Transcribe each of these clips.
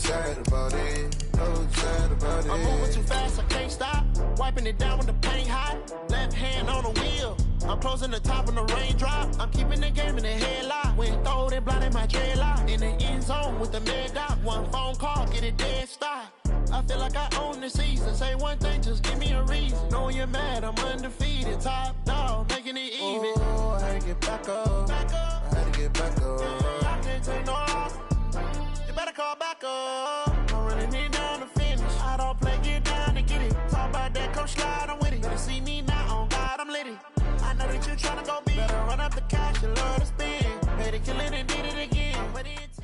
sad about it. No sad about it. I'm moving too fast, I can't stop. Wiping it down when the paint hot. Left hand on the wheel. I'm closing the top when the raindrop. I'm keeping the game in the headlock. When throwed and blinded my dreadlock. In the end zone with the mid dot. One phone call, get it dead stop. I feel like I own the season. Say one thing, just give me a reason. Knowing you're mad, I'm undefeated. Top dog, making it even. Oh, I had to get back up. I had to get back up. I can't take no off. You better call back up. I'm running it down to finish. I don't play, get down to get it. Talk about that, come slide, I'm with it. Better see me now, on God, I'm lit it. I know that you're trying to go big. Better run up the cash, you love to spend. Made it, kill it, and did it again. But it's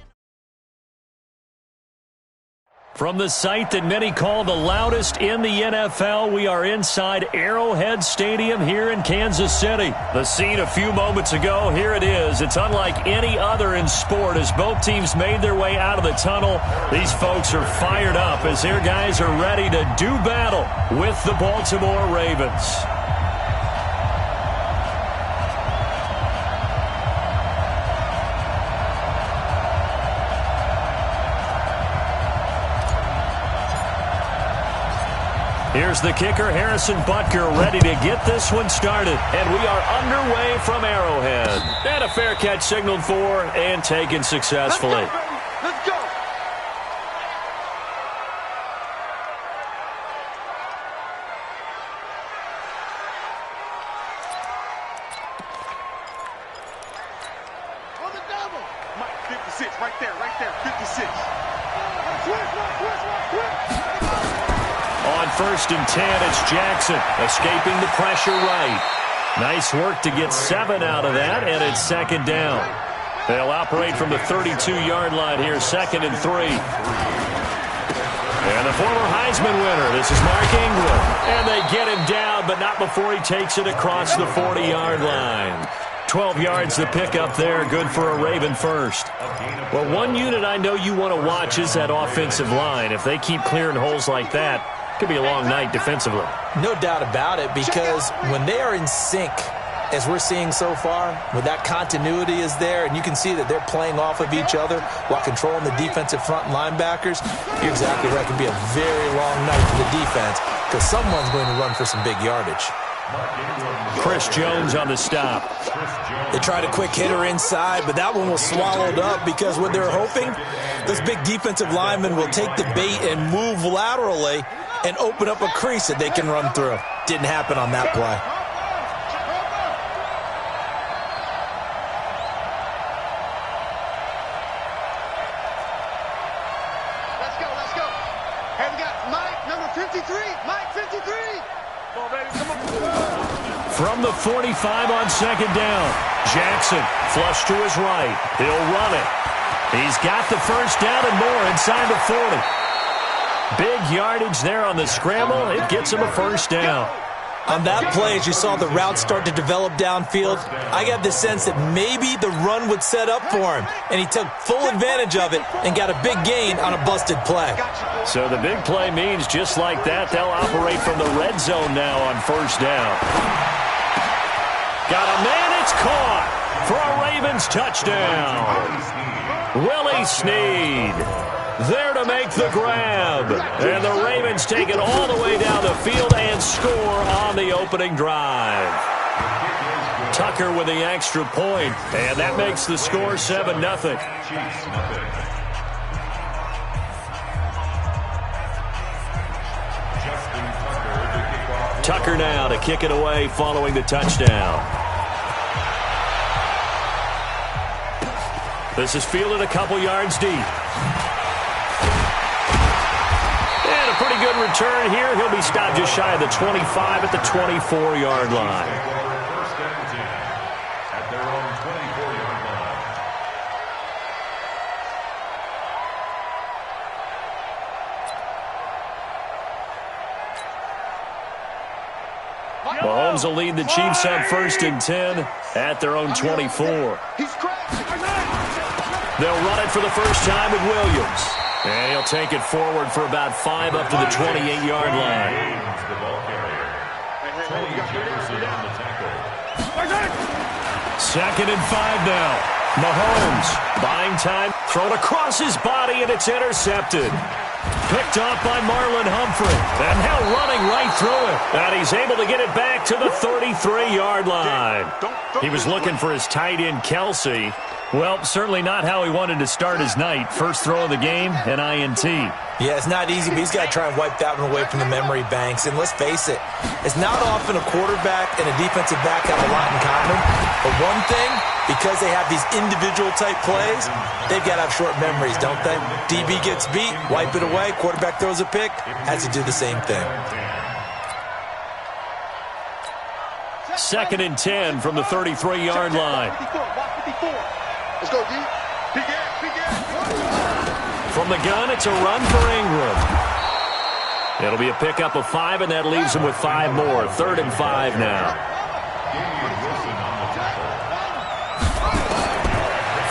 from the site that many call the loudest in the NFL, we are inside Arrowhead Stadium here in Kansas City. The scene a few moments ago, here it is. It's unlike any other in sport as both teams made their way out of the tunnel. These folks are fired up as their guys are ready to do battle with the Baltimore Ravens. Here's the kicker, Harrison Butker, ready to get this one started. And we are underway from Arrowhead. And a fair catch signaled for and taken successfully. Let's go, baby. Let's go. On the double. Mike, 56, right there, 56. Switch. On 1st and 10, it's Jackson escaping the pressure right. Nice work to get 7 out of that, and it's 2nd down. They'll operate from the 32-yard line here, 2nd and 3. And the former Heisman winner, this is Mark Ingram. And they get him down, but not before he takes it across the 40-yard line. 12 yards to pick up there, good for a Raven first. Well, one unit I know you want to watch is that offensive line. If they keep clearing holes like that, could be a long night defensively. No doubt about it, because when they are in sync, as we're seeing so far, when that continuity is there, and you can see that they're playing off of each other while controlling the defensive front linebackers, you're exactly right. It can be a very long night for the defense because someone's going to run for some big yardage. Chris Jones on the stop. They tried a quick hitter inside, but that one was swallowed up because what they're hoping, those big defensive linemen will take the bait and move laterally and open up a crease that they can run through. Didn't happen on that play. Let's go. Hey, we got Mike, number 53. Mike, 53. Come on, baby, come on. From the 45 on 2nd down, Jackson flush to his right. He'll run it. He's got the first down and more inside the 40. Big yardage there on the scramble. It gets him a first down. On that play, as you saw the route start to develop downfield, I got the sense that maybe the run would set up for him, and he took full advantage of it and got a big gain on a busted play. So the big play means just like that, they'll operate from the red zone now on 1st down. Got a man, it's caught for a Ravens touchdown. Willie Snead there to make the grab. And the Ravens take it all the way down the field and score on the opening drive. Tucker with the extra point, and that makes the score 7-0. Tucker now to kick it away following the touchdown. This is fielded a couple yards deep. And a pretty good return here. He'll be stopped just shy of the 25 at the 24-yard line. At their own 24-yard line. Mahomes will lead the Chiefs on 1st and 10 at their own 24. They'll run it for the first time with Williams. And he'll take it forward for about 5 up to the 28-yard line. Second and 5 now. Mahomes buying time, thrown across his body, and it's intercepted. Picked off by Marlon Humphrey. And now running right through it. And he's able to get it back to the 33-yard line. He was looking for his tight end, Kelsey. Well, certainly not how he wanted to start his night. First throw of the game, an INT. Yeah, it's not easy, but he's got to try and wipe that one away from the memory banks. And let's face it, it's not often a quarterback and a defensive back have a lot in common. But one thing, because they have these individual type plays, they've got to have short memories, don't they? DB gets beat, wipe it away. Quarterback throws a pick, has to do the same thing. 2nd and 10 from the 33-yard line. Let's go, D. From the gun, it's a run for Ingram. It'll be a pickup of 5, and that leaves him with 5 more. 3rd and 5 now.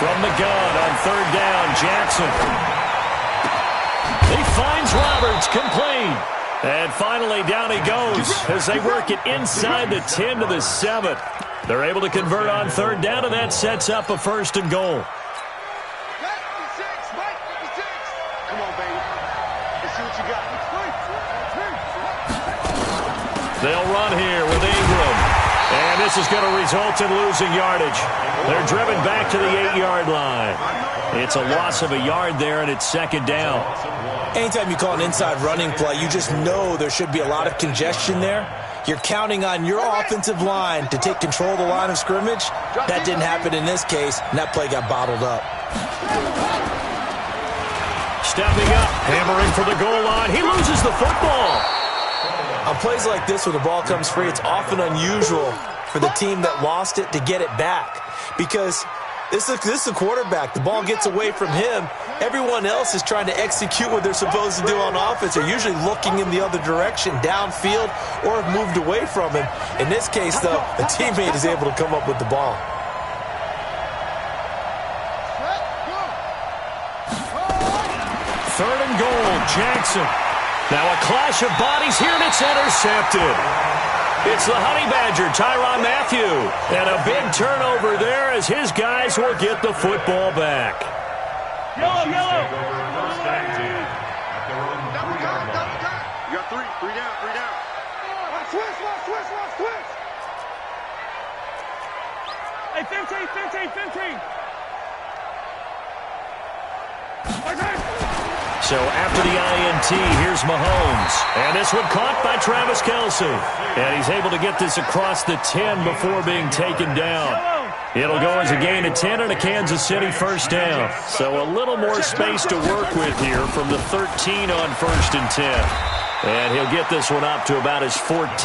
From the gun on 3rd down, Jackson. He finds Roberts, complete. And finally, down he goes as they work it inside the 10 to the 7. They're able to convert on 3rd down, and that sets up a 1st and goal. Come on, baby. Let's see what you got. They'll run here with Ingram. And this is going to result in losing yardage. They're driven back to the 8-yard line. It's a loss of a yard there, and it's 2nd down. Anytime you call an inside running play, you just know there should be a lot of congestion there. You're counting on your offensive line to take control of the line of scrimmage. That didn't happen in this case, and that play got bottled up. Stepping up, hammering for the goal line. He loses the football. On plays like this where the ball comes free, it's often unusual for the team that lost it to get it back. Because this is a quarterback. The ball gets away from him. Everyone else is trying to execute what they're supposed to do on offense. They're usually looking in the other direction, downfield, or have moved away from him. In this case, though, a teammate is able to come up with the ball. Third and goal, Jackson. Now a clash of bodies here, and it's intercepted. It's the Honey Badger, Tyrann Mathieu. And a big turnover there as his guys will get the football back. Yellow. You got 3 down. Switch. Hey, 15. So after the INT, here's Mahomes. And this one caught by Travis Kelce. And he's able to get this across the 10 before being taken down. It'll go as a gain of 10 and a Kansas City 1st down. So a little more space to work with here from the 13 on 1st and 10. And he'll get this one up to about his 14.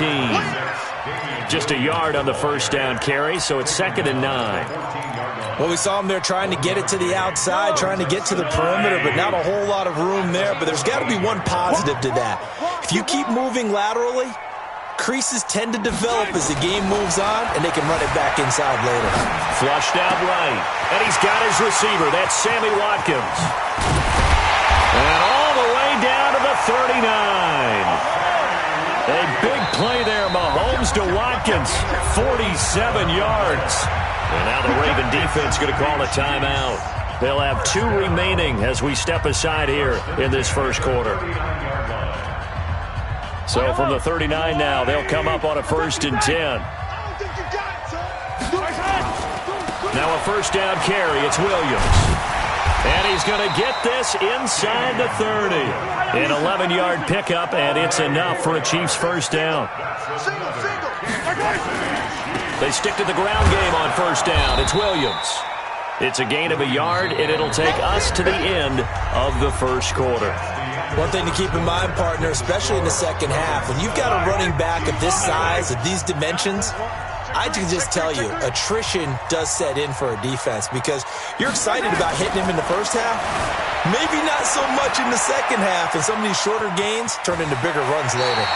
Just a yard on the 1st down carry, so it's 2nd and 9. Well, we saw him there trying to get it to the outside, trying to get to the perimeter, but not a whole lot of room there. But there's got to be one positive to that. If you keep moving laterally, creases tend to develop as the game moves on, and they can run it back inside later. Flushed out right, and he's got his receiver. That's Sammy Watkins. And all the way down to the 39. A big play there, Mahomes to Watkins, 47 yards. And now the Raven defense going to call a timeout. They'll have 2 remaining as we step aside here in this 1st quarter. So from the 39 now, they'll come up on a 1st and 10. Now a 1st down carry. It's Williams. And he's going to get this inside the 30. An 11-yard pickup, and it's enough for a Chiefs 1st down. They stick to the ground game on 1st down. It's Williams. It's a gain of a yard, and it'll take us to the end of the 1st quarter. One thing to keep in mind, partner, especially in the 2nd half, when you've got a running back of this size, of these dimensions, I can just tell you, attrition does set in for a defense because you're excited about hitting him in the 1st half. Maybe not so much in the 2nd half, and some of these shorter gains turn into bigger runs later.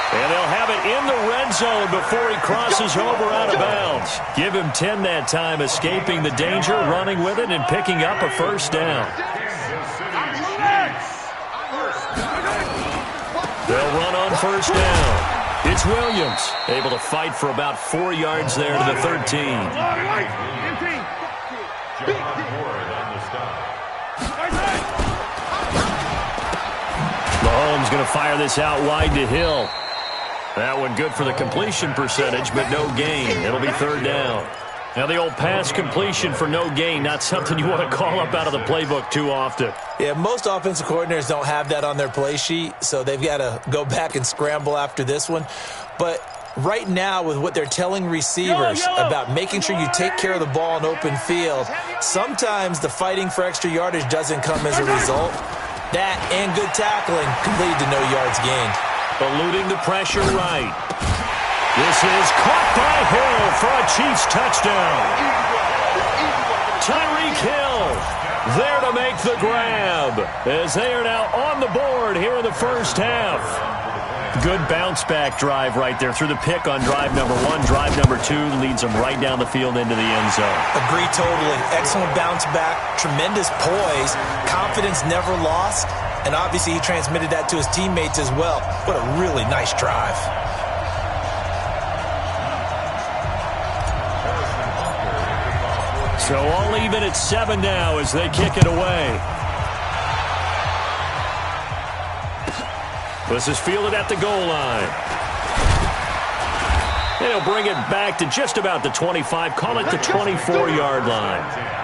And they'll have it in the red zone before he crosses over out of bounds. Give him 10 that time, escaping the danger, running with it, and picking up a 1st down. They'll run on 1st down. It's Williams, able to fight for about 4 yards there to the 13. He's going to fire this out wide to Hill. That one good for the completion percentage, but no gain. It'll be third down. Now the old pass completion for no gain, not something you want to call up out of the playbook too often. Yeah, most offensive coordinators don't have that on their play sheet, so they've got to go back and scramble after this one. But right now, with what they're telling receivers about making sure you take care of the ball in open field, sometimes the fighting for extra yardage doesn't come as a result. That and good tackling can lead to no yards gained. Eluding the pressure right. This is caught by Hill for a Chiefs touchdown. Tyreek Hill there to make the grab as they are now on the board here in the first half. Good bounce-back drive right there through the pick on drive number 1. Drive number 2 leads them right down the field into the end zone. Agree totally. Excellent bounce-back, tremendous poise, confidence never lost, and obviously he transmitted that to his teammates as well. What a really nice drive. So all even at 7 now as they kick it away. This is fielded at the goal line. And he'll bring it back to just about the 25. Call it the 24-yard line.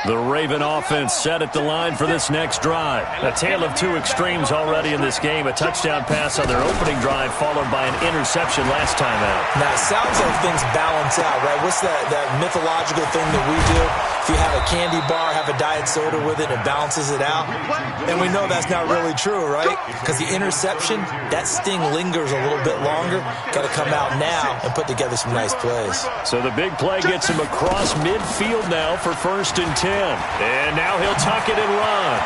The Raven offense set at the line for this next drive. A tale of two extremes already in this game. A touchdown pass on their opening drive followed by an interception last time out. Now, it sounds like things balance out, right? What's that mythological thing that we do? If you have a candy bar, have a diet soda with it, it balances it out. And we know that's not really true, right? Because the interception, that sting lingers a little bit longer. Got to come out now and put together some nice plays. So the big play gets him across midfield now for 1st and 10. And now he'll tuck it and run.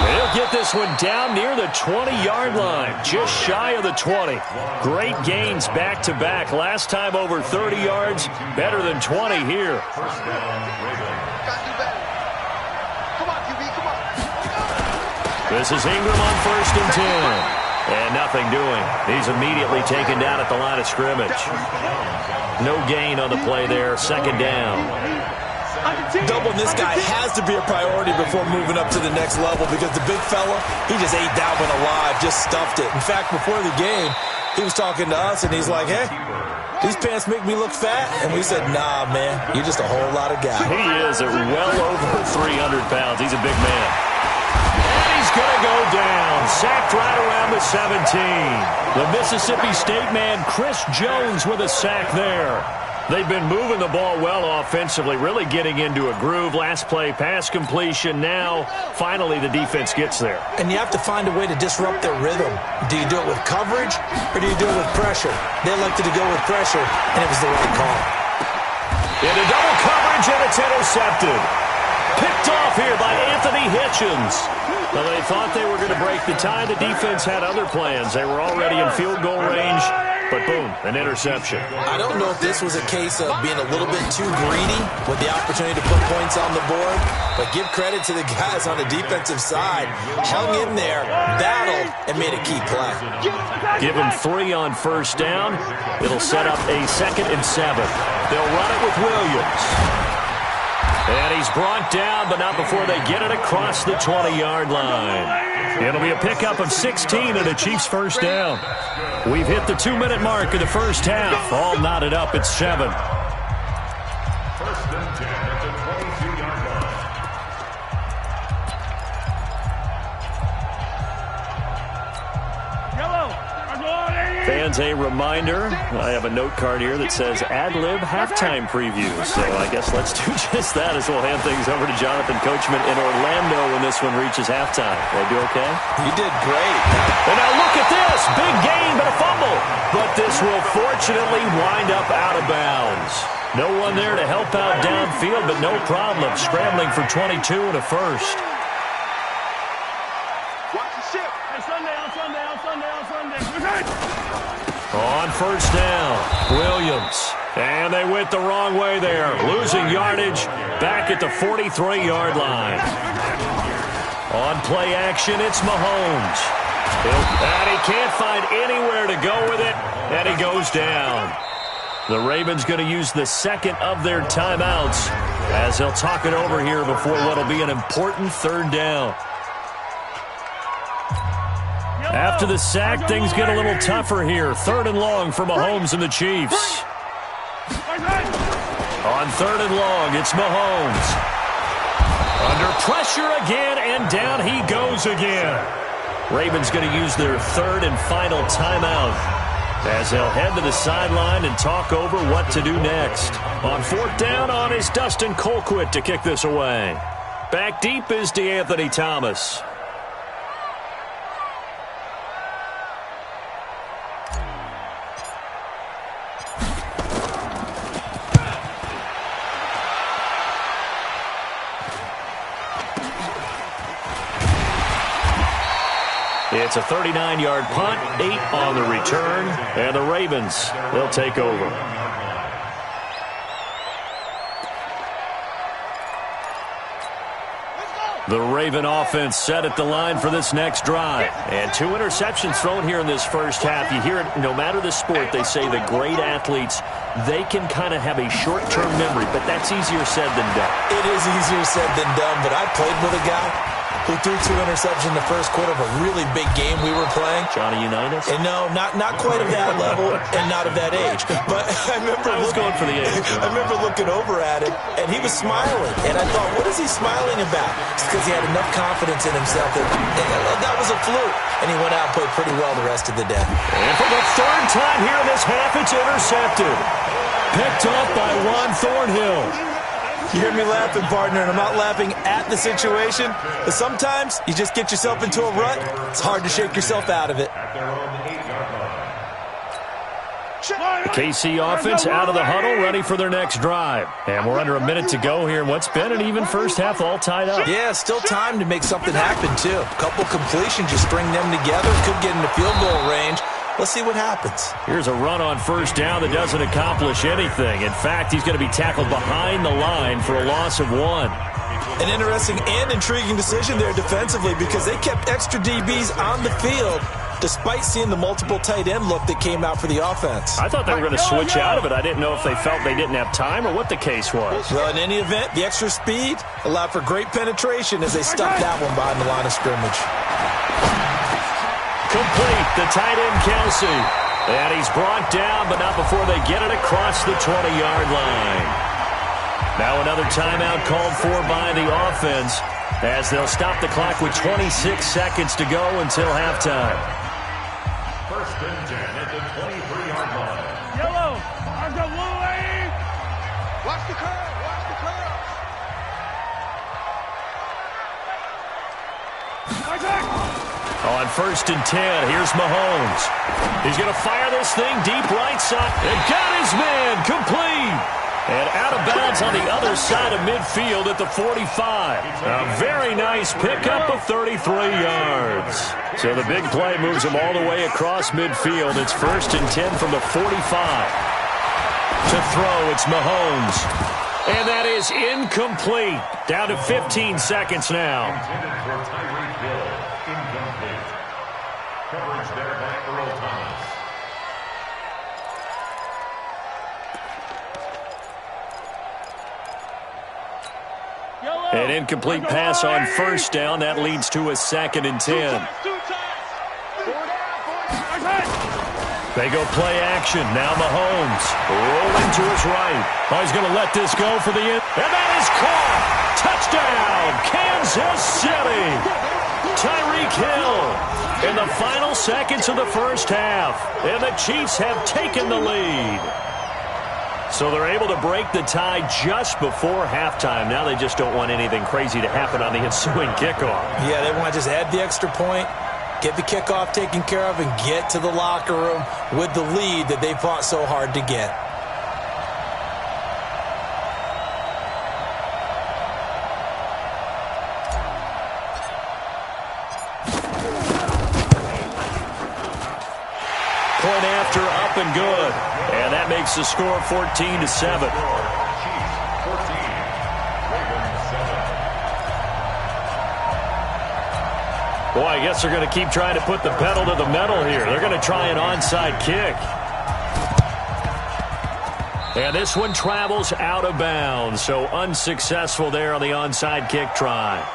He'll get this one down near the 20-yard line, just shy of the 20. Great gains back-to-back. Last time over 30 yards, better than 20 here. This is Ingram on 1st and 10. And nothing doing. He's immediately taken down at the line of scrimmage. No gain on the play there. 2nd down. Doubling this guy has to be a priority before moving up to the next level because the big fella, he just ate that one alive, just stuffed it. In fact, before the game, he was talking to us, and he's like, hey, these pants make me look fat. And we said, nah, man, you're just a whole lot of guy. He is at well over 300 pounds. He's a big man. And he's going to go down. Sacked right around the 17. The Mississippi State man, Chris Jones, with a sack there. They've been moving the ball well offensively, really getting into a groove. Last play, pass completion. Now, finally, the defense gets there. And you have to find a way to disrupt their rhythm. Do you do it with coverage, or do you do it with pressure? They elected to go with pressure, and it was the right call. Into double coverage, and it's intercepted. Picked off here by Anthony Hitchens. Well, they thought they were going to break the tie. The defense had other plans. They were already in field goal range. But boom, an interception. I don't know if this was a case of being a little bit too greedy with the opportunity to put points on the board, but give credit to the guys on the defensive side. Hung in there, battled, and made a key play. Give him 3 on 1st down. It'll set up a 2nd and 7. They'll run it with Williams. And he's brought down, but not before they get it across the 20-yard line. It'll be a pickup of 16 and a Chiefs 1st down. We've hit the 2-minute mark of the first half. All knotted up at 7. 1st and 10 at the 22-yard line. Fans, a reminder, I have a note card here that says ad-lib halftime preview. So I guess let's do just that as we'll hand things over to Jonathan Coachman in Orlando when this one reaches halftime. Did I do okay? You did great. And now look at this. Big gain, but a fumble. But this will fortunately wind up out of bounds. No one there to help out downfield, but no problem. Scrambling for 22 and a 1st. On 1st down, Williams. And they went the wrong way there. Losing yardage back at the 43-yard line. On play action, it's Mahomes. And he can't find anywhere to go with it, and he goes down. The Ravens going to use the second of their timeouts as they'll talk it over here before what will be an important third down. After the sack, things get a little tougher here. 3rd and long for Mahomes and the Chiefs. On 3rd and long, it's Mahomes. Under pressure again, and down he goes again. Ravens going to use their 3rd and final timeout as they'll head to the sideline and talk over what to do next. On 4th down, on is Dustin Colquitt to kick this away. Back deep is DeAnthony Thomas. It's a 39-yard punt, 8 on the return, and the Ravens, they'll take over. The Raven offense set at the line for this next drive. And 2 interceptions thrown here in this first half. You hear it, no matter the sport, they say the great athletes, they can kind of have a short-term memory, but that's easier said than done. It is easier said than done, but I played with a guy who threw 2 interceptions in the first quarter of a really big game we were playing. Johnny Unitas? And no, not quite of that level and not of that age. But I was going for the age. I remember looking over at him, and he was smiling. And I thought, what is he smiling about? It's because he had enough confidence in himself that was a fluke. And he went out and played pretty well the rest of the day. And for the 3rd time here in this half, it's intercepted. Picked up by Juan Thornhill. You hear me laughing, partner, and I'm not laughing at the situation, but sometimes you just get yourself into a rut. It's hard to shake yourself out of it. The KC offense out of the huddle, ready for their next drive. And we're under a minute to go here in what's been an even first half, all tied up. Yeah, still time to make something happen, too. A couple completions, you string them together, could get into field goal range. Let's see what happens. Here's a run on 1st down that doesn't accomplish anything. In fact, he's going to be tackled behind the line for a loss of 1. An interesting and intriguing decision there defensively because they kept extra DBs on the field despite seeing the multiple tight end look that came out for the offense. I thought they were going to switch out of it. I didn't know if they felt they didn't have time or what the case was. Well, in any event, the extra speed allowed for great penetration as they stuck that one behind the line of scrimmage. Complete, the tight end Kelsey. And he's brought down, but not before they get it across the 20-yard line. Now another timeout called for by the offense as they'll stop the clock with 26 seconds to go until halftime. 1st and 10 at the 23-yard line. Yellow, I've got blue lane. Watch the curve, watch the curve. On 1st and 10, here's Mahomes. He's going to fire this thing deep right side. And got his man complete. And out of bounds on the other side of midfield at the 45. A very nice pickup of 33 yards. So the big play moves him all the way across midfield. It's 1st and 10 from the 45. To throw, it's Mahomes. And that is incomplete. Down to 15 seconds now. Coverage there by Earl Thomas. An incomplete pass on 1st down. That leads to a 2nd and 10. They go play action. Now Mahomes rolling to his right. Oh, he's going to let this go for the end. And that is caught. Touchdown, Kansas City. Tyreek Hill in the final seconds of the first half. And the Chiefs have taken the lead. So they're able to break the tie just before halftime. Now they just don't want anything crazy to happen on the ensuing kickoff. Yeah, they want to just add the extra point, get the kickoff taken care of, and get to the locker room with the lead that they fought so hard to get. Point after, up and good. And that makes the score 14-7. Boy, I guess they're going to keep trying to put the pedal to the metal here. They're going to try an onside kick. And this one travels out of bounds, so unsuccessful there on the onside kick try.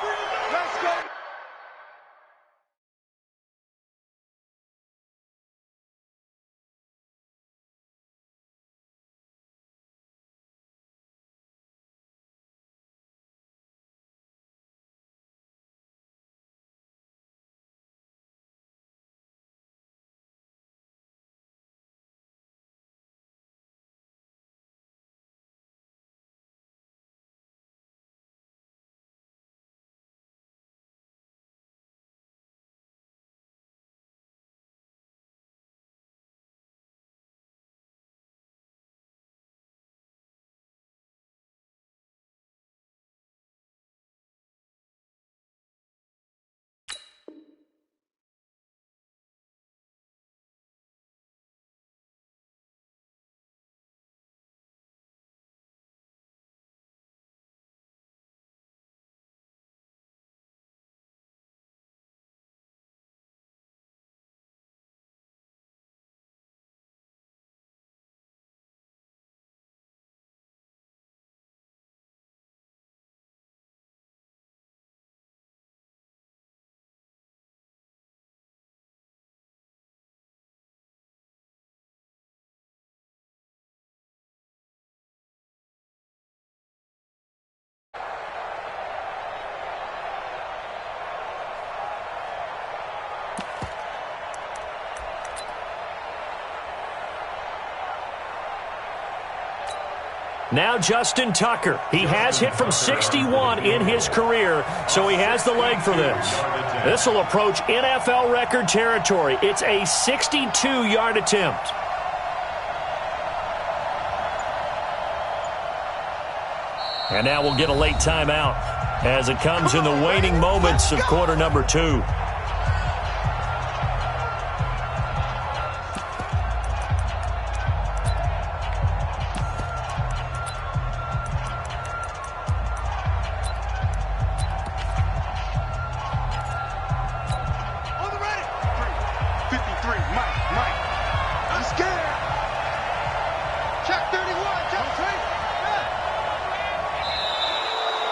Now Justin Tucker. He has hit from 61 in his career, so he has the leg for this. This will approach NFL record territory. It's a 62-yard attempt. And now we'll get a late timeout as it comes in the waning moments of quarter number 2.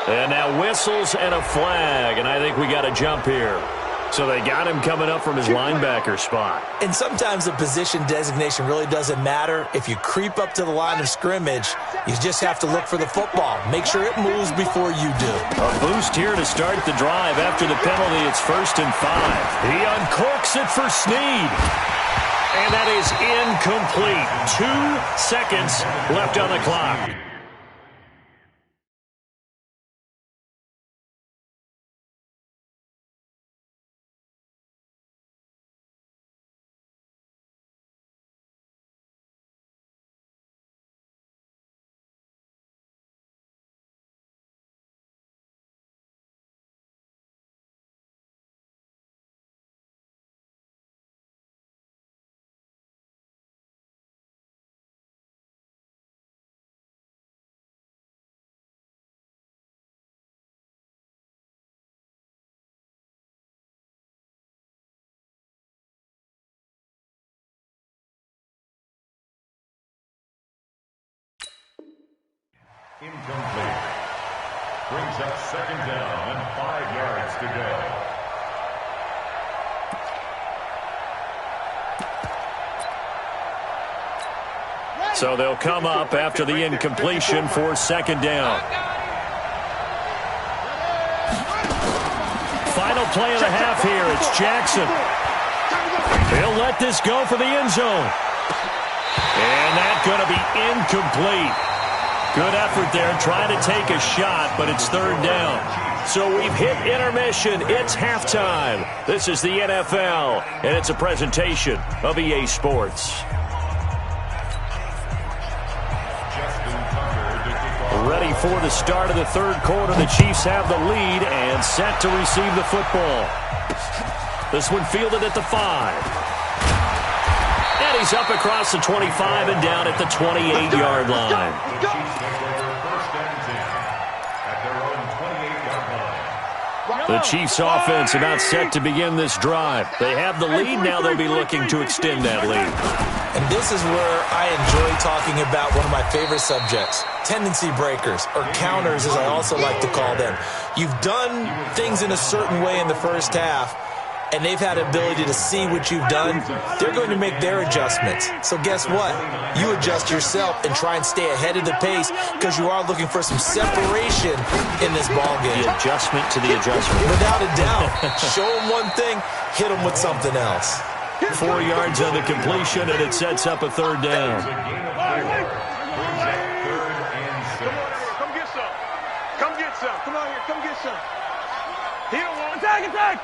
And now whistles and a flag, and I think we got a jump here. So they got him coming up from his linebacker spot. And sometimes the position designation really doesn't matter. If you creep up to the line of scrimmage, you just have to look for the football. Make sure it moves before you do. A boost here to start the drive after the penalty. It's 1st and 5. He uncorks it for Snead. And that is incomplete. 2 seconds left on the clock. Incomplete. Brings up 2nd down and 5 yards to go. So they'll come up after the incompletion for 2nd down. Final play of the half here. It's Jackson. He'll let this go for the end zone. And that's going to be incomplete. Good effort there, trying to take a shot, but it's 3rd down. So we've hit intermission. It's halftime. This is the NFL, and it's a presentation of EA Sports. Ready for the start of the 3rd quarter. The Chiefs have the lead and set to receive the football. This one fielded at the 5. And he's up across the 25 and down at the 28-yard line. The Chiefs take over 1st and 10 at their own 28-yard line. The Chiefs offense about set to begin this drive. They have the lead. Now they'll be looking to extend that lead. And this is where I enjoy talking about one of my favorite subjects, tendency breakers, or counters as I also like to call them. You've done things in a certain way in the first half, and they've had the ability to see what you've done. They're going to make their adjustments. So guess what? You adjust yourself and try and stay ahead of the pace because you are looking for some separation in this ball game. The adjustment to the adjustment. Without a doubt. Show them one thing, hit them with something else. 4 yards on the completion, and it sets up a third down. Come get some. Come get some. Come on here. Come get some. He don't want Attack!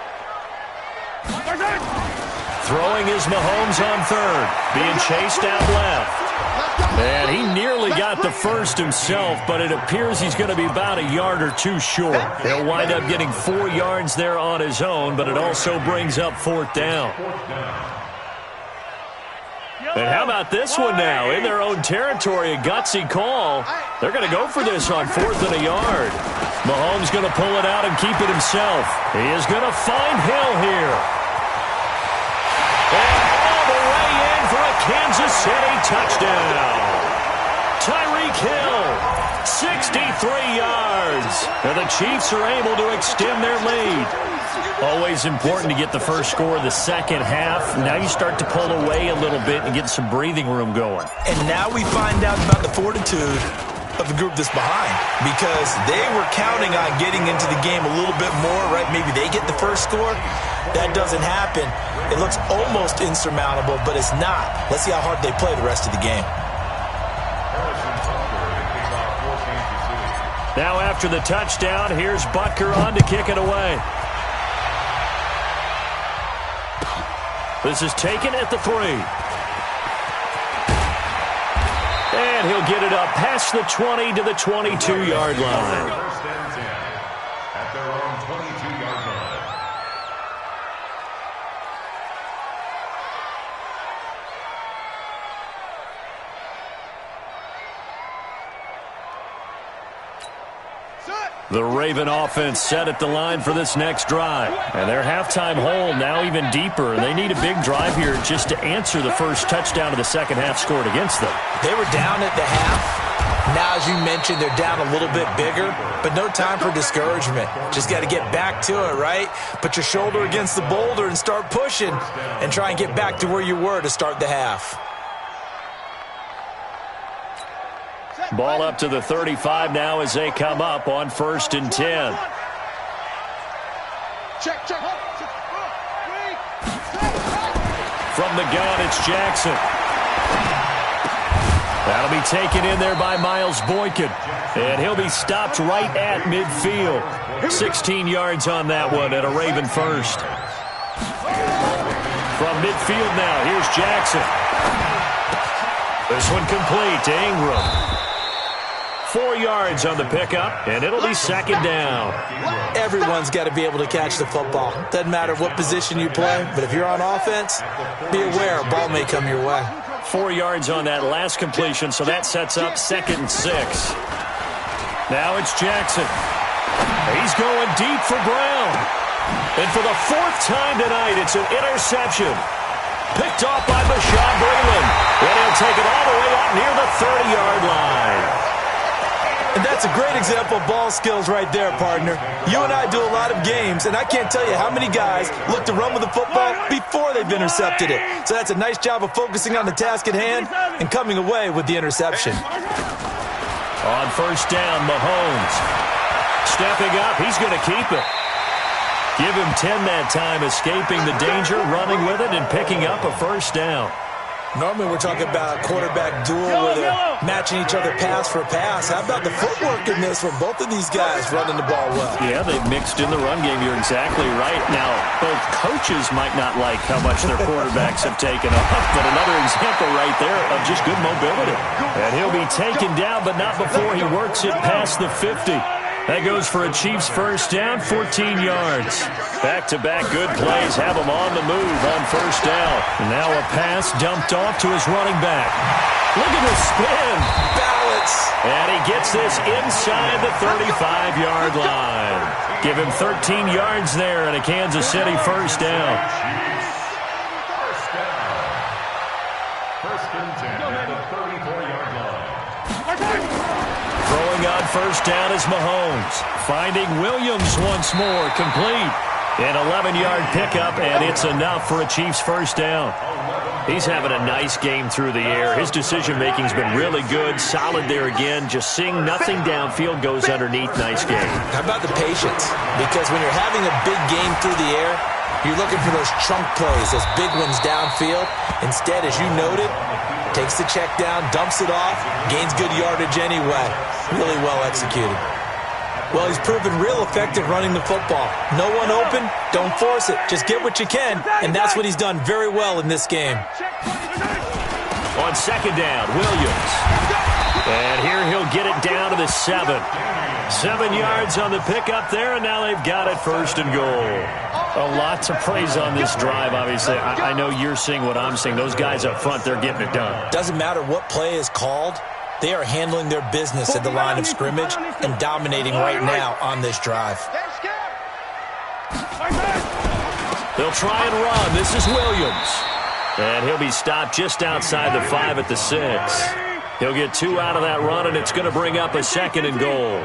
Throwing is Mahomes on third, being chased out left. And he nearly got the first himself, but it appears he's going to be about a yard or two short. He'll wind up getting 4 yards there on his own, but it also brings up fourth down. And how about this one now? In their own territory, a gutsy call. They're going to go for this on 4th and a yard. Mahomes going to pull it out and keep it himself. He is going to find Hill here. And all the way in for a Kansas City touchdown. Tyreek Hill, 63 yards. And the Chiefs are able to extend their lead. Always important to get the first score of the second half. Now you start to pull away a little bit and get some breathing room going. And now we find out about the fortitude of the group that's behind, because they were counting on getting into the game a little bit more, right? Maybe they get the first score. That doesn't happen. It looks almost insurmountable, but it's not. Let's see how hard they play the rest of the game. Now after the touchdown, here's Butker on to kick it away. This is taken at the 3. And he'll get it up past the 20 to the 22-yard line. First and 10 at their own 22-yard line. The Raven offense set at the line for this next drive. And their halftime hole now even deeper. They need a big drive here just to answer the first touchdown of the second half scored against them. They were down at the half. Now, as you mentioned, they're down a little bit bigger, but no time for discouragement. Just got to get back to it, right? Put your shoulder against the boulder and start pushing and try and get back to where you were to start the half. Ball up to the 35 now as they come up on 1st and 10. check. From the gun, it's Jackson. That'll be taken in there by Miles Boykin. And he'll be stopped right at midfield. 16 yards on that one at a Raven first. From midfield now, here's Jackson. This one complete to Ingram. 4 yards on the pickup, and it'll be second down. Everyone's got to be able to catch the football. Doesn't matter what position you play, but if you're on offense, be aware a ball may come your way. 4 yards on that last completion, so that sets up 2nd and 6. Now it's Jackson. He's going deep for Brown. And for the 4th time tonight, it's an interception. Picked off by Bashaud Breeland. And he'll take it all the way up near the 30-yard line. And that's a great example of ball skills right there, partner. You and I do a lot of games, and I can't tell you how many guys look to run with the football before they've intercepted it. So that's a nice job of focusing on the task at hand and coming away with the interception. On 1st down, Mahomes. Stepping up, he's going to keep it. Give him 10 that time, escaping the danger, running with it, and picking up a 1st down. Normally we're talking about a quarterback duel where they're matching each other pass for pass. How about the footwork in this from both of these guys running the ball well? Yeah, they've mixed in the run game. You're exactly right. Now, both coaches might not like how much their quarterbacks have taken off, but another example right there of just good mobility. And he'll be taken down, but not before he works it past the 50. That goes for a Chiefs 1st down, 14 yards. Back-to-back good plays have him on the move on 1st down. And now a pass dumped off to his running back. Look at the spin. Ballot chance. And he gets this inside the 35-yard line. Give him 13 yards there and a Kansas City first down. First and 10 at the 34-yard line. Throwing on first down is Mahomes. Finding Williams once more, complete. An 11-yard pickup, and it's enough for a Chiefs first down. He's having a nice game through the air. His decision-making's been really good, solid there again. Just seeing nothing downfield goes underneath. Nice game. How about the patience? Because when you're having a big game through the air, you're looking for those chunk plays, those big ones downfield. Instead, as you noted, takes the check down, dumps it off, gains good yardage anyway. Really well executed. Well, he's proven real effective running the football. No one open, don't force it. Just get what you can, and that's what he's done very well in this game. On second down, Williams. And here he'll get it down to the 7. 7 yards on the pickup there, and now they've got it first and goal. A lot to praise on this drive, obviously. I know you're seeing what I'm seeing. Those guys up front, they're getting it done. Doesn't matter what play is called. They are handling their business at the line of scrimmage and dominating right now on this drive. They'll try and run. This is Williams. And he'll be stopped just outside the 5 at the 6. He'll get 2 out of that run, and it's going to bring up a second and goal.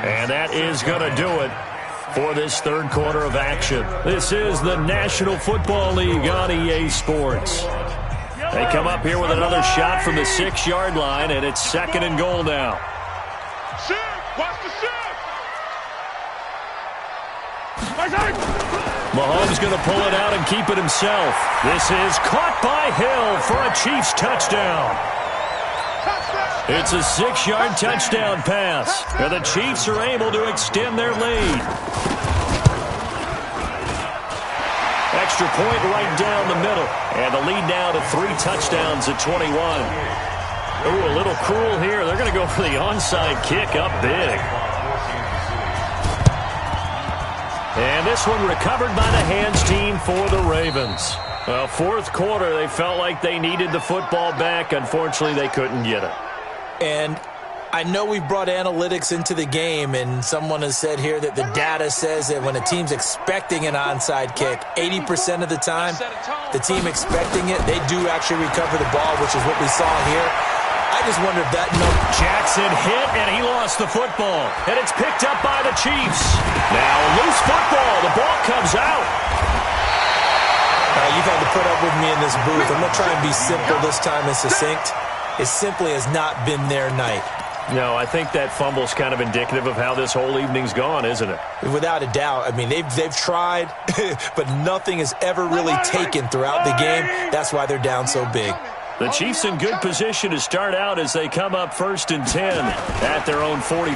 And that is going to do it for this third quarter of action. This is the National Football League on EA Sports. They come up here with another shot from the 6-yard line, and it's second and goal now. Watch the shift. Mahomes going to pull it out and keep it himself. This is caught by Hill for a Chiefs touchdown. It's a 6-yard touchdown pass, and the Chiefs are able to extend their lead. Extra point right down the middle, and the lead now to 3 touchdowns at 21. Ooh, a little cruel here. They're going to go for the onside kick up big. And this one recovered by the hands team for the Ravens. Well, fourth quarter, they felt like they needed the football back. Unfortunately, they couldn't get it. And I know we brought analytics into the game, and someone has said here that the data says that when a team's expecting an onside kick, 80% of the time, the team expecting it, they do actually recover the ball, which is what we saw here. I just wonder if that number... Jackson hit, and he lost the football. And it's picked up by the Chiefs. Now, loose football. The ball comes out. You've had to put up with me in this booth. I'm going to try and be simple this time and succinct. It simply has not been their night. No, I think that fumble's kind of indicative of how this whole evening's gone, isn't it? Without a doubt. I mean, they've tried, but nothing has ever really taken throughout the game. That's why they're down so big. The Chiefs in good position to start out as they come up first and 10 at their own 44.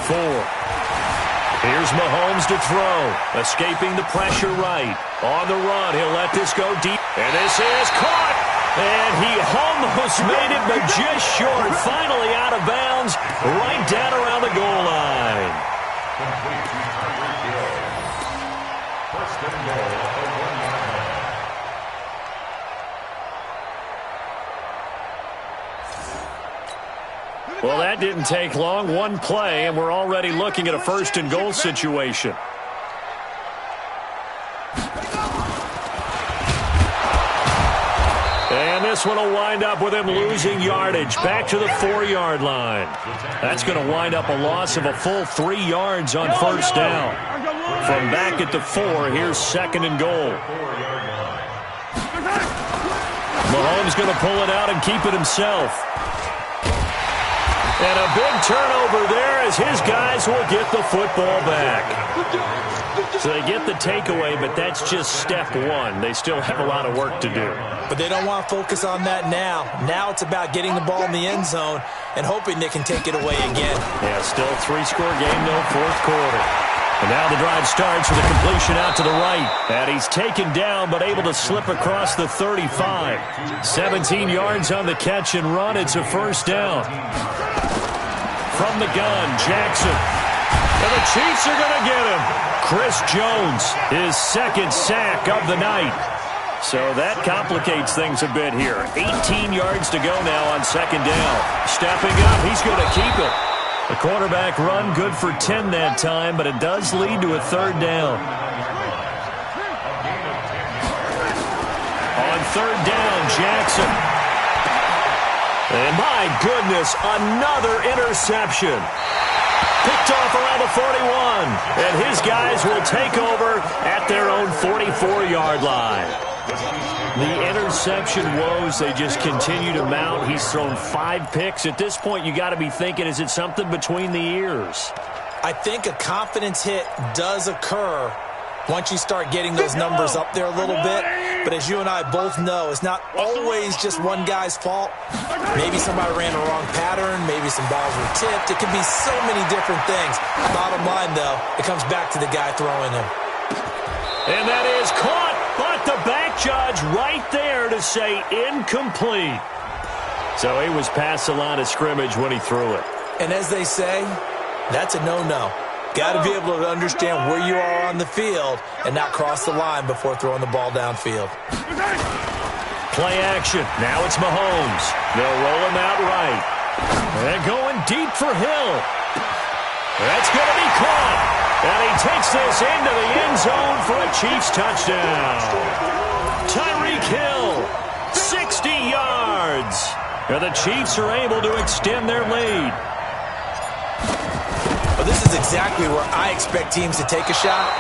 Here's Mahomes to throw, escaping the pressure right. On the run, he'll let this go deep. And this is caught. And he almost made it, but just short. Finally out of bounds, right down around the goal line. First and goal at the 1-yard line. Well, that didn't take long. One play, and we're already looking at a first and goal situation. And this one will wind up with him losing yardage back to the 4-yard line. That's going to wind up a loss of a full 3 yards on first down. From back at the 4, here's second and goal. Mahomes going to pull it out and keep it himself. And a big turnover there as his guys will get the football back. So they get the takeaway, but that's just step one. They still have a lot of work to do. But they don't want to focus on that now. Now it's about getting the ball in the end zone and hoping they can take it away again. Yeah, still a 3-score game, no fourth quarter. And now the drive starts with a completion out to the right. And he's taken down but able to slip across the 35. 17 yards on the catch and run. It's a first down. From the gun, Jackson. And the Chiefs are going to get him. Chris Jones, his second sack of the night. So that complicates things a bit here. 18 yards to go now on second down. Stepping up, he's going to keep it. The quarterback run good for 10 that time, but it does lead to a third down. On third down, Jackson. And my goodness, another interception. Picked off around the 41. And his guys will take over at their own 44-yard line. The interception woes, they just continue to mount. He's thrown 5 picks. At this point, you got to be thinking, is it something between the ears? I think a confidence hit does occur once you start getting those numbers up there a little bit. But as you and I both know, it's not always just one guy's fault. Maybe somebody ran a wrong pattern. Maybe some balls were tipped. It could be so many different things. Bottom line, though, it comes back to the guy throwing them. And that is caught. But the back judge right there to say incomplete. So he was past the line of scrimmage when he threw it. And as they say, that's a no-no. Got to be able to understand where you are on the field and not cross the line before throwing the ball downfield. Play action. Now it's Mahomes. They'll roll him out right. And going deep for Hill. That's going to be caught. And he takes this into the end zone for a Chiefs touchdown. Tyreek Hill, 60 yards. And the Chiefs are able to extend their lead. Well, this is exactly where I expect teams to take a shot.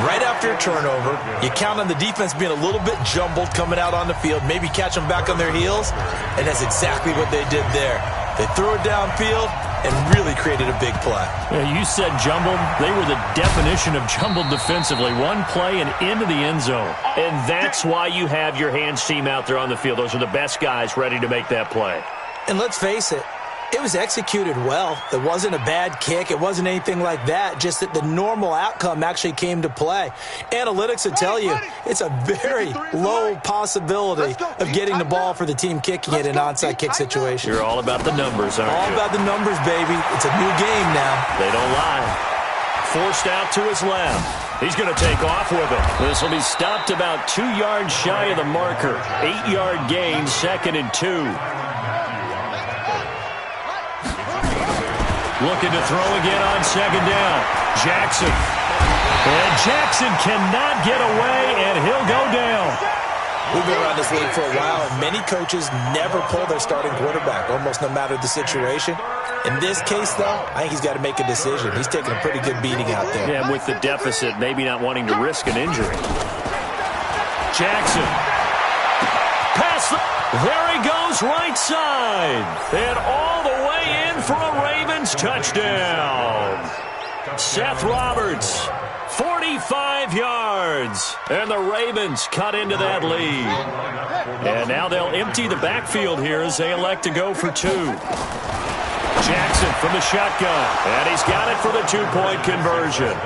Right after a turnover, you count on the defense being a little bit jumbled coming out on the field, maybe catch them back on their heels, and that's exactly what they did there. They threw it downfield and really created a big play. Yeah, you said jumbled. They were the definition of jumbled defensively. One play and into the end zone. And that's why you have your hands team out there on the field. Those are the best guys ready to make that play. And let's face it, it was executed well. It wasn't a bad kick. It wasn't anything like that. Just that the normal outcome actually came to play. Analytics will tell you it's a very low possibility of getting the ball for the team kicking it in an onside kick situation. You're all about the numbers, aren't you? All about the numbers, baby. It's a new game now. They don't lie. Forced out to his left. He's going to take off with it. This will be stopped about 2 yards shy of the marker. 8-yard gain, 2nd and 2. Looking to throw again on second down. Jackson. And Jackson cannot get away, and he'll go down. We've been around this league for a while, and many coaches never pull their starting quarterback, almost no matter the situation. In this case, though, I think he's got to make a decision. He's taking a pretty good beating out there. Yeah, with the deficit, maybe not wanting to risk an injury. Jackson. Pass. There he goes, right side. And all the way in for a Ravens touchdown. Seth Roberts, 45 yards. And the Ravens cut into that lead. And now they'll empty the backfield here as they elect to go for 2. Jackson from the shotgun. And he's got it for the 2-point conversion.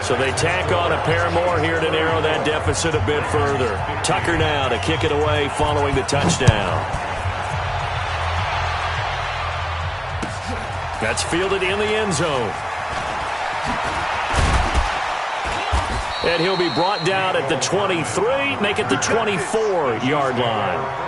So they tack on a pair more here to narrow that deficit a bit further. Tucker now to kick it away following the touchdown. That's fielded in the end zone. And he'll be brought down at the 23, make it the 24-yard line.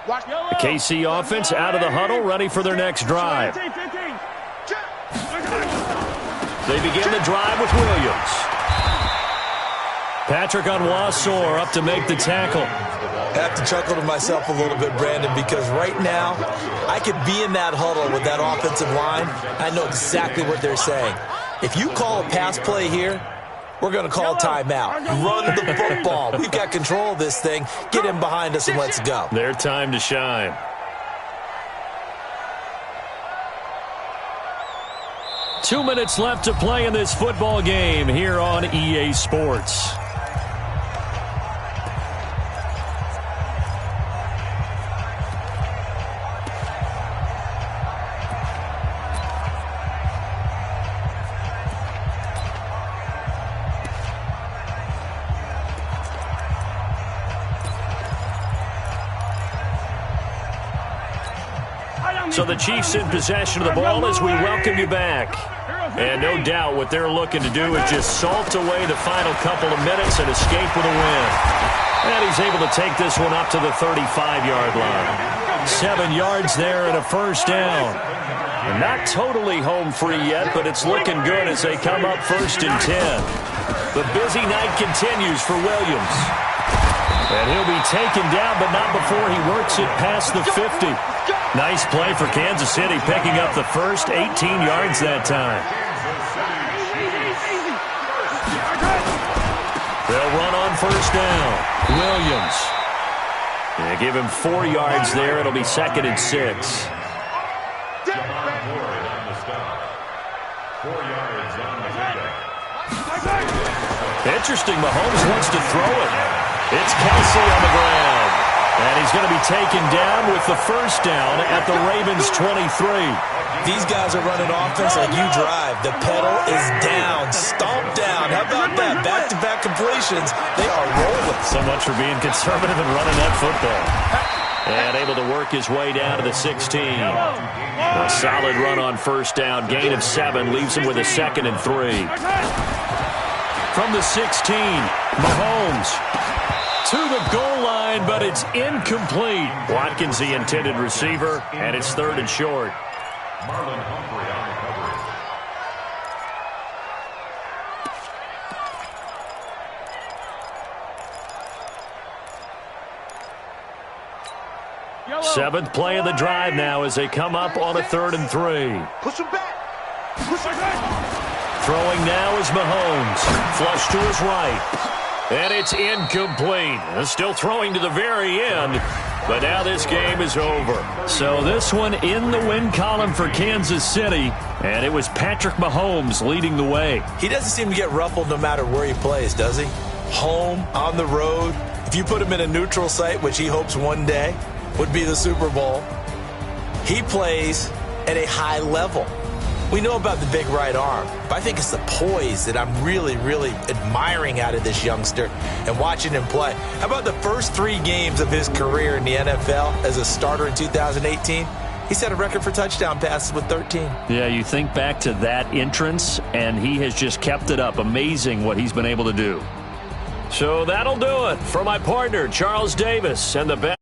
The KC offense out of the huddle, ready for their next drive. They begin the drive with Williams. Patrick Onwuasor up to make the tackle. I have to chuckle to myself a little bit, Brandon, because right now I could be in that huddle with that offensive line. I know exactly what they're saying. If you call a pass play here, we're going to call timeout. Run the football. We've got control of this thing. Get him behind us and let's go. Their time to shine. Two minutes left to play in this football game here on EA Sports. So the Chiefs in possession of the ball as we welcome you back. And no doubt what they're looking to do is just salt away the final couple of minutes and escape with a win. And he's able to take this one up to the 35-yard line. 7 yards there and a first down. And not totally home free yet, but it's looking good as they come up 1st and 10. The busy night continues for Williams. And he'll be taken down, but not before he works it past the 50. Nice play for Kansas City, picking up the first 18 yards that time. They'll run on first down. Williams. They give him 4 yards there. It'll be 2nd and 6. Interesting, Mahomes wants to throw it. It's Kelsey on the ground. And he's going to be taken down with the first down at the Ravens' 23. These guys are running offense like you drive. The pedal is down, stomped down. How about that? Back-to-back completions. They are rolling. So much for being conservative and running that football. And able to work his way down to the 16. A solid run on first down. Gain of 7 leaves him with a 2nd and 3. From the 16, Mahomes to the goal line, but it's incomplete. Watkins, the intended receiver, and it's 3rd and short. Marlon Humphrey on the coverage. 7th play of the drive now as they come up on a 3rd and 3. Push him back. Push him back. Throwing now is Mahomes. Flush to his right. And it's incomplete. Still throwing to the very end. But now this game is over. So this one in the win column for Kansas City. And it was Patrick Mahomes leading the way. He doesn't seem to get ruffled no matter where he plays, does he? Home, on the road. If you put him in a neutral site, which he hopes one day would be the Super Bowl, he plays at a high level. We know about the big right arm, but I think it's the poise that I'm really, really admiring out of this youngster and watching him play. How about the first 3 games of his career in the NFL as a starter in 2018? He set a record for touchdown passes with 13. Yeah, you think back to that entrance, and he has just kept it up. Amazing what he's been able to do. So that'll do it for my partner, Charles Davis, and the best.